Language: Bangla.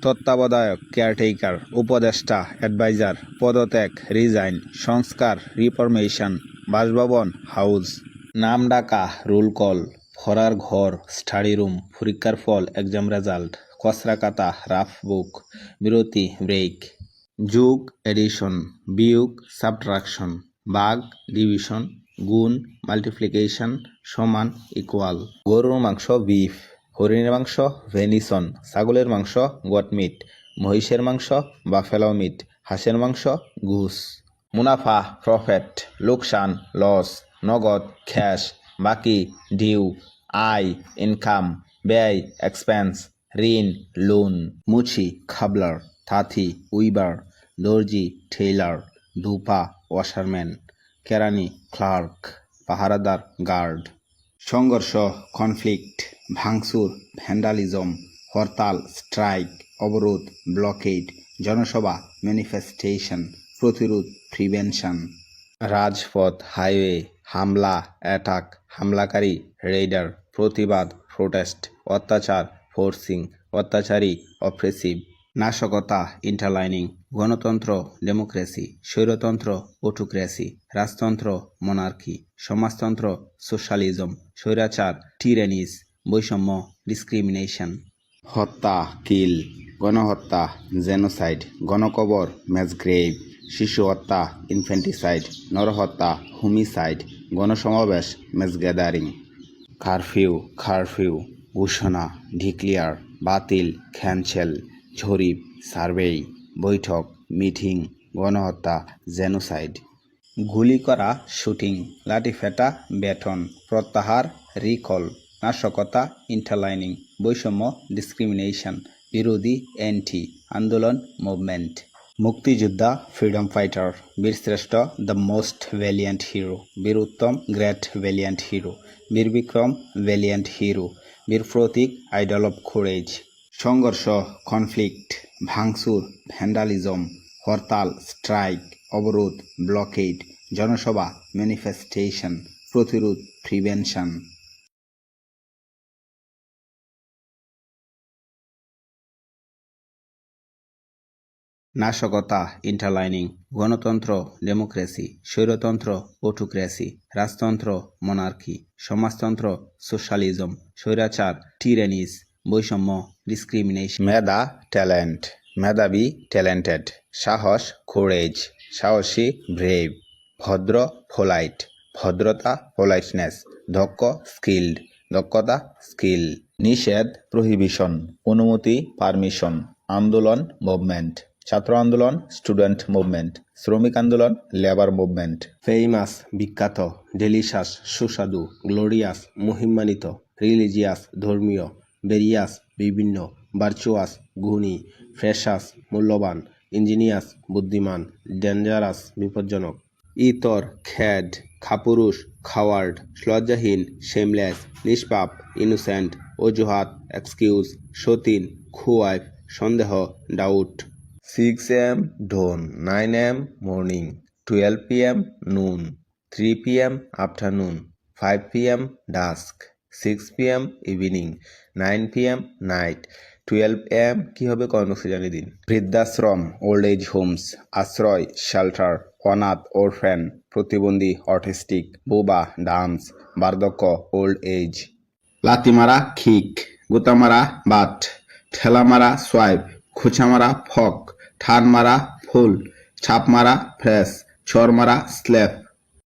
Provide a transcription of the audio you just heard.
তত্ত্বাবধায়ক কেয়ারটেকার, উপদেষ্টা অ্যাডভাইজার, পদত্যাগ রিজাইন, সংস্কার রিফরমেশন, বাসভবন হাউস, নাম ডাকা রোল কল, পড়ার ঘর স্টাডি রুম, পরীক্ষার ফল এক্সাম রেজাল্ট, খসড়া খাতা রাফ বুক, বিরতি ব্রেক, যোগ এডিশন, বিয়োগ সাবট্রাকশন, ভাগ ডিভিশন, গুণ মাল্টিপ্লিকেশন, সমান ইকুয়াল, গরুর মাংস বিফ, হরিণের মাংস ভেনিসন, ছাগলের মাংস গট মিট, মহিষের মাংস বাফেলো মিট, হাঁসের মাংস গুস, মুনাফা প্রফিট, লোকসান লস, নগদ ক্যাশ, বাকি ডিউ, আয় ইনকাম, ব্যয় এক্সপেন্স, ঋণ লোন, মুচি খাবলার, তাঁতি উইবার, দর্জি টেইলার, ধূপা ওয়াশারম্যান, কেরানি ক্লার্ক, পাহারাদার গার্ড। সংঘর্ষ কনফ্লিক্ট, ভাঙচুর ভ্যান্ডালিজম, হরতাল স্ট্রাইক, অবরোধ ব্লকেড, জনসভা ম্যানিফেস্টেশন, প্রতিরোধ প্রিভেনশন, রাজপথ হাইওয়ে, হামলা অ্যাটাক, হামলাকারী রেইডার, প্রতিবাদ প্রোটেস্ট, অত্যাচার ফোর্সিং, অত্যাচারী অপ্রেসিভ, নাশকতা ইন্টারলাইনিং, গণতন্ত্র ডেমোক্রেসি, স্বৈরতন্ত্র অটোক্রেসি, রাজতন্ত্র মনার্কি, সমাজতন্ত্র সোশ্যালিজম, স্বৈরাচার টিরেনিস, বৈষম্য ডিসক্রিমিনেশন, হত্যা কিল, গণহত্যা জেনোসাইড, গণকবর ম্যাসগ্রেভ, শিশু হত্যা ইনফেন্টিসাইড, নরহত্যা হোমিসাইড, গণসমাবেশ ম্যাস গ্যাদারিং, কারফিউ ঘোষণা ডিক্লিয়ার, বাতিল ক্যান্সেল, জরিপ সার্ভে, বৈঠক মিটিং, গণহত্যা জেনোসাইড, গুলি করা শুটিং, লাঠিপেটা বেটন, প্রত্যাহার রিকল, নাশকতা ইন্টারলাইনিং, বৈষম্য ডিসক্রিমিনেশন, বিরোধী অ্যান্টি, আন্দোলন মুভমেন্ট, মুক্তিযোদ্ধা ফ্রিডম ফাইটার, বীরশ্রেষ্ঠ দ্য মোস্ট ভ্যালিয়েন্ট হিরো, বীর উত্তম গ্রেট ভ্যালিয়েন্ট হিরো, বীর বিক্রম ভ্যালিয়েন্ট হিরো, বীর প্রতীক আইডল অফ কোরেজ। সংঘর্ষ কনফ্লিক্ট, ভাঙচুর ভ্যান্ডালিজম, হরতাল স্ট্রাইক, অবরোধ ব্লকেড, জনসভা ম্যানিফেস্টেশন, প্রতিরোধ প্রিভেনশন, নাশকতা ইন্টারলাইনিং, গণতন্ত্র ডেমোক্রেসি, স্বৈরতন্ত্র অটোক্রেসি, রাজতন্ত্র মনার্কি, সমাজতন্ত্র সোশ্যালিজম, স্বৈরাচার টিরেনিস, বৈষম্য ডিসক্রিমিনেশন, মেধা ট্যালেন্ট, মেধাবী ট্যালেন্টেড, সাহস কোরেজ, সাহসী ব্রেভ, ভদ্র পোলাইট, ভদ্রতা পোলাইটনেস, দক্ষ স্কিল্ড, দক্ষতা স্কিল, নিষেধ প্রহিবিশন, অনুমতি পারমিশন, আন্দোলন মুভমেন্ট, ছাত্র আন্দোলন স্টুডেন্ট মুভমেন্ট, শ্রমিক আন্দোলন লেবার মুভমেন্ট, ফেমাস বিখ্যাত, ডেলিশাস সুস্বাদু, গ্লোরিয়াস মহিমান্বিত, রিলিজিয়াস ধর্মীয়, ভেরিয়াস বিভিন্ন, ভার্চুয়াস গুণী, ফ্রেশাস মূল্যবান, ইঞ্জিনিয়াস বুদ্ধিমান, ডেঞ্জারাস বিপজ্জনক, ইতর খ্যাড খাপুরুষ খাওয়ার্ড, লজ্জাহীন শেমলেস, নিষ্পাপ ইনোসেন্ট, অজুহাত এক্সকিউজ, সতীন খুয়াইফ, সন্দেহ doubt, 6 AM dawn, 9 AM morning, 12 PM noon, 3 PM afternoon, 5 PM dusk, 6 PM evening, 9 PM night, 12 AM কি হবে কর্মসূচি জানিয়ে দিন। বৃদ্ধাশ্রম ওল্ড এজ হোমস, আশ্রয় শেল্টার, অনাথ অরফ্যান, প্রতিবন্ধী অটিস্টিক, বোবা ডান্স, বার্ধক্য ওল্ড এজ, লাতিমারা খিক, গোতামারা বাট, ঠেলামারা সোয়াইপ, খোঁচামারা ফক, ঠান মারা ফুল, ছাপ মারা ফ্রেশ, চর মারা স্ল্যাপ,